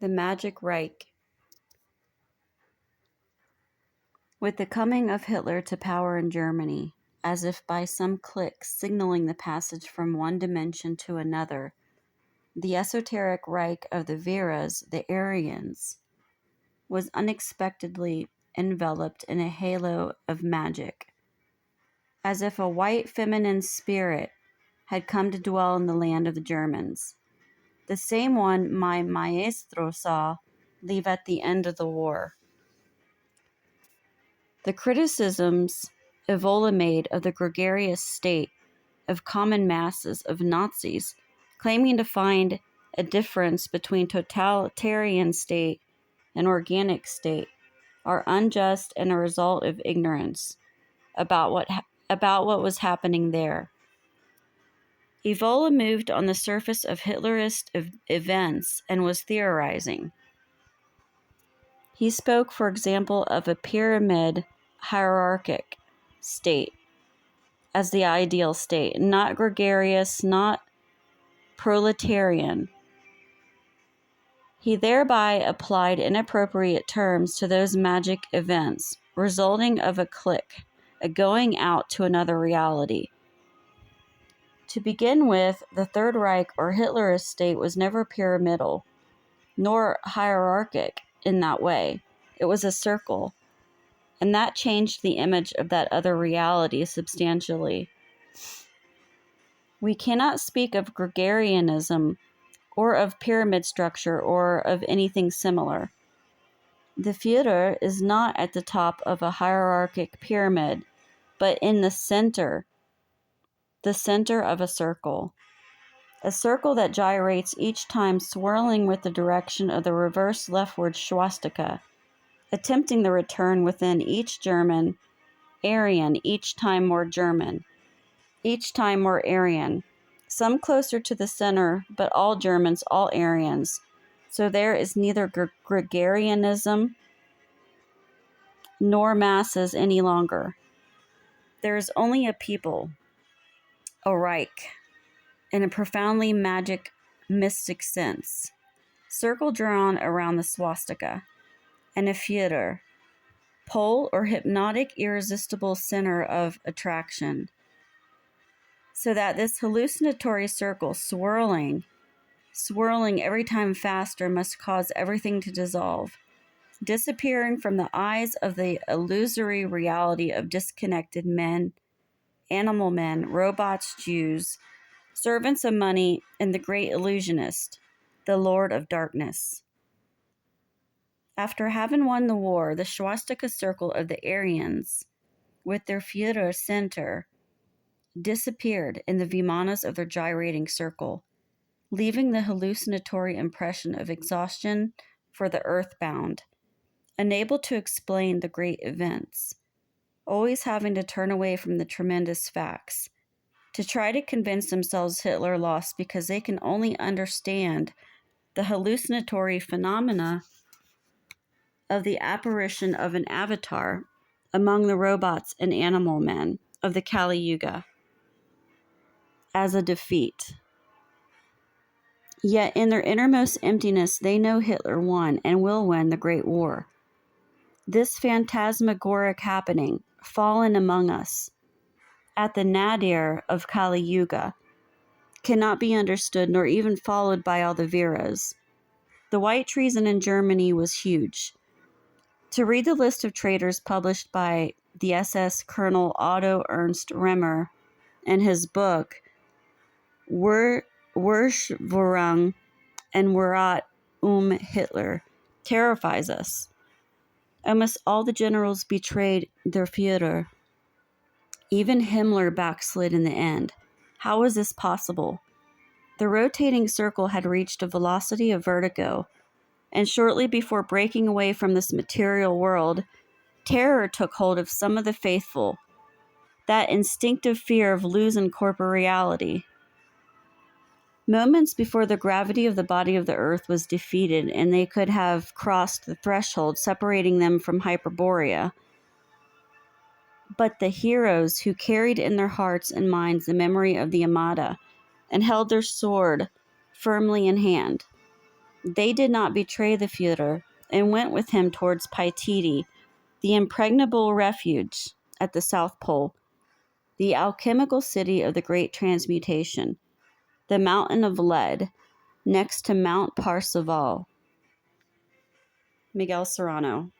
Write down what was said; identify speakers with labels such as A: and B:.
A: The Magic Reich. With the coming of Hitler to power in Germany, as if by some click signaling the passage from one dimension to another, the esoteric Reich of the Veras, the Aryans, was unexpectedly enveloped in a halo of magic, as if a white feminine spirit had come to dwell in the land of the Germans, the same one my maestro saw leave at the end of the war. The criticisms Evola made of the gregarious state of common masses of Nazis, claiming to find a difference between totalitarian state and organic state, are unjust and a result of ignorance about what was happening there. Evola moved on the surface of Hitlerist events and was theorizing. He spoke, for example, of a pyramid hierarchic state as the ideal state, not gregarious, not proletarian. He thereby applied inappropriate terms to those magic events, resulting of a click, a going out to another reality. To begin with, the Third Reich or Hitlerist state was never pyramidal, nor hierarchic in that way. It was a circle, and that changed the image of that other reality substantially. We cannot speak of gregarianism or of pyramid structure or of anything similar. The Führer is not at the top of a hierarchic pyramid, but in the center of a circle that gyrates each time swirling with the direction of the reverse leftward swastika, attempting the return within each German, Aryan, each time more German, each time more Aryan, some closer to the center, but all Germans, all Aryans. So there is neither gregarianism nor masses any longer. There is only a people, a Reich, in a profoundly magic, mystic sense, circle drawn around the swastika, and a Führer, pole or hypnotic, irresistible center of attraction, so that this hallucinatory circle swirling every time faster must cause everything to dissolve, disappearing from the eyes of the illusory reality of disconnected men, animal men, robots, Jews, servants of money, and the great illusionist, the Lord of Darkness. After having won the war, the swastika circle of the Aryans, with their Führer center, disappeared in the vimanas of their gyrating circle, leaving the hallucinatory impression of exhaustion for the earthbound, unable to explain the great events, always having to turn away from the tremendous facts, to try to convince themselves Hitler lost because they can only understand the hallucinatory phenomena of the apparition of an avatar among the robots and animal men of the Kali Yuga as a defeat. Yet in their innermost emptiness, they know Hitler won and will win the Great War. This phantasmagoric happening, fallen among us, at the nadir of Kali Yuga, cannot be understood nor even followed by all the Veras. The white treason in Germany was huge. To read the list of traitors published by the SS Colonel Otto Ernst Remmer in his book Verschwörung and Verrat Hitler terrifies us. Almost all the generals betrayed their Führer. Even Himmler backslid in the end. How was this possible? The rotating circle had reached a velocity of vertigo, and shortly before breaking away from this material world, terror took hold of some of the faithful, that instinctive fear of losing corporeality. Moments before the gravity of the body of the earth was defeated and they could have crossed the threshold separating them from Hyperborea. But the heroes who carried in their hearts and minds the memory of the Armada and held their sword firmly in hand, They did not betray the Führer and went with him towards Paititi, the impregnable refuge at the South Pole, the alchemical city of the Great Transmutation, the mountain of lead, next to Mount Parseval. Miguel Serrano.